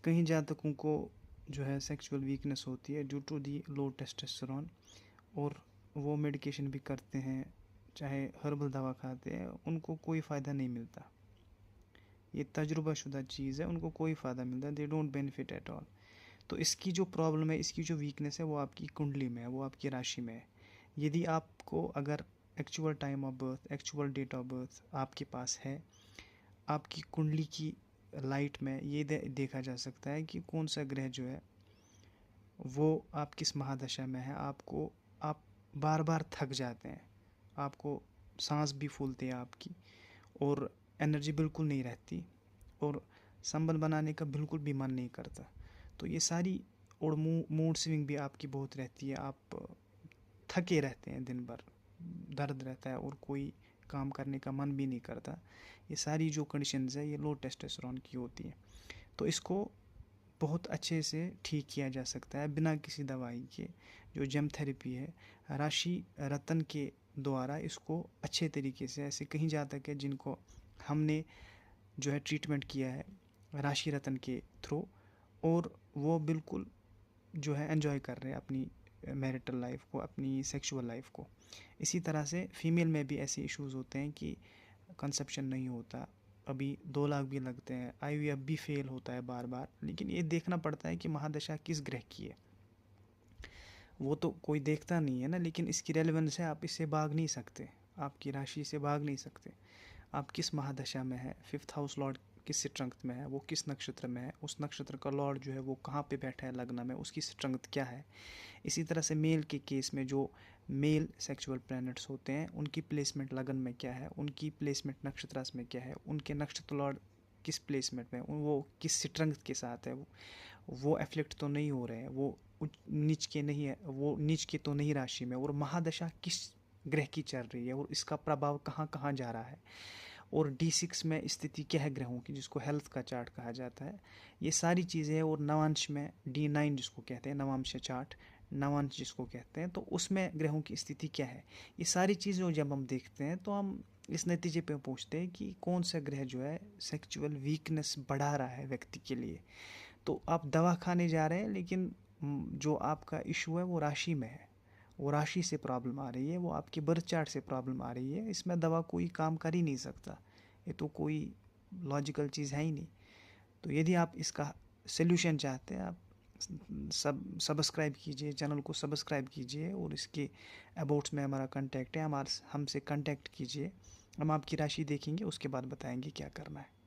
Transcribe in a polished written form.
कहीं जातकों को जो है सेक्सुअल वीकनेस होती है due to the low testosterone, और वो मेडिकेशन भी करते हैं, चाहे हर्बल दवा खाते हैं, उनको कोई फ़ायदा नहीं मिलता। ये तजुर्बाशुदा चीज़ है, उनको कोई फ़ायदा मिलता, they don't benefit at all. तो इसकी जो प्रॉब्लम है, इसकी जो वीकनेस है, वो आपकी कुंडली में है, वो आपकी राशि में है। यदि आपको अगर actual time of birth, actual date of birth आपके पास है, आपकी कुंडली की लाइट में ये देखा जा सकता है कि कौन सा ग्रह जो है वो आप किस महादशा में है। आप बार बार थक जाते हैं, आपको सांस भी फूलती है आपकी, और एनर्जी बिल्कुल नहीं रहती, और संबंध बनाने का बिल्कुल भी मन नहीं करता। तो ये सारी, और मूड स्विंग भी आपकी बहुत रहती है, आप थके रहते हैं दिन भर, दर्द रहता है और कोई काम करने का मन भी नहीं करता। ये सारी जो कंडीशंस है ये लो टेस्टोस्टेरोन की होती है। तो इसको बहुत अच्छे से ठीक किया जा सकता है बिना किसी दवाई के। जो जेम थेरेपी है, राशि रतन के द्वारा इसको अच्छे तरीके से, ऐसे कहीं जातक है जिनको हमने जो है ट्रीटमेंट किया है राशि रतन के थ्रू, और वो बिल्कुल जो है एंजॉय कर रहे हैं अपनी मैरिटल लाइफ को, अपनी सेक्सुअल लाइफ को। इसी तरह से फीमेल में भी ऐसे इश्यूज होते हैं कि कंसेप्शन नहीं होता, अभी 2 लाख भी लगते हैं, आईवीएफ भी फेल होता है बार बार। लेकिन ये देखना पड़ता है कि महादशा किस ग्रह की है, वो तो कोई देखता नहीं है ना, लेकिन इसकी रेलेवेंस है, आप इससे भाग नहीं सकते, आपकी राशि से भाग नहीं सकते। आप किस महादशा में है, 5th हाउस लॉर्ड किस स्ट्रेंथ में है, वो किस नक्षत्र में है, उस नक्षत्र का लॉर्ड जो है वो कहाँ पे बैठा है लग्न में, उसकी स्ट्रेंथ क्या है। इसी तरह से मेल के केस में जो मेल सेक्सुअल प्लैनेट्स होते हैं उनकी प्लेसमेंट लगन में क्या है, उनकी प्लेसमेंट नक्षत्रास में क्या है, उनके नक्षत्र लॉर्ड किस प्लेसमेंट में, वो किस स्ट्रेंथ के साथ है, वो एफ्लेक्ट तो नहीं हो रहे हैं, वो नीच के नहीं है, वो नीच के तो नहीं राशि में, और महादशा किस ग्रह की चल रही है और इसका प्रभाव कहाँ कहाँ जा रहा है, और D6 में स्थिति क्या है ग्रहों की, जिसको हेल्थ का चार्ट कहा जाता है। ये सारी चीज़ें, और नवांश में D9 जिसको कहते हैं, नवांश चार्ट, नवांश जिसको कहते हैं, तो उसमें ग्रहों की स्थिति क्या है। ये सारी चीज़ें जब हम देखते हैं तो हम इस नतीजे पे पहुंचते हैं कि कौन सा ग्रह जो है सेक्सुअल वीकनेस बढ़ा रहा है व्यक्ति के लिए। तो आप दवा खाने जा रहे हैं, लेकिन जो आपका इशू है वो राशि में है, वो राशि से प्रॉब्लम आ रही है, वो आपके बर्थ चार्ट से प्रॉब्लम आ रही है, इसमें दवा कोई काम कर ही नहीं सकता, ये तो कोई लॉजिकल चीज़ है ही नहीं। तो यदि आप इसका सल्यूशन चाहते हैं, आप सब्सक्राइब कीजिए, चैनल को सब्सक्राइब कीजिए, और इसके अबाउट्स में हमारा कांटेक्ट है, हमसे कांटेक्ट कीजिए, हम आपकी राशि देखेंगे, उसके बाद बताएंगे क्या करना है।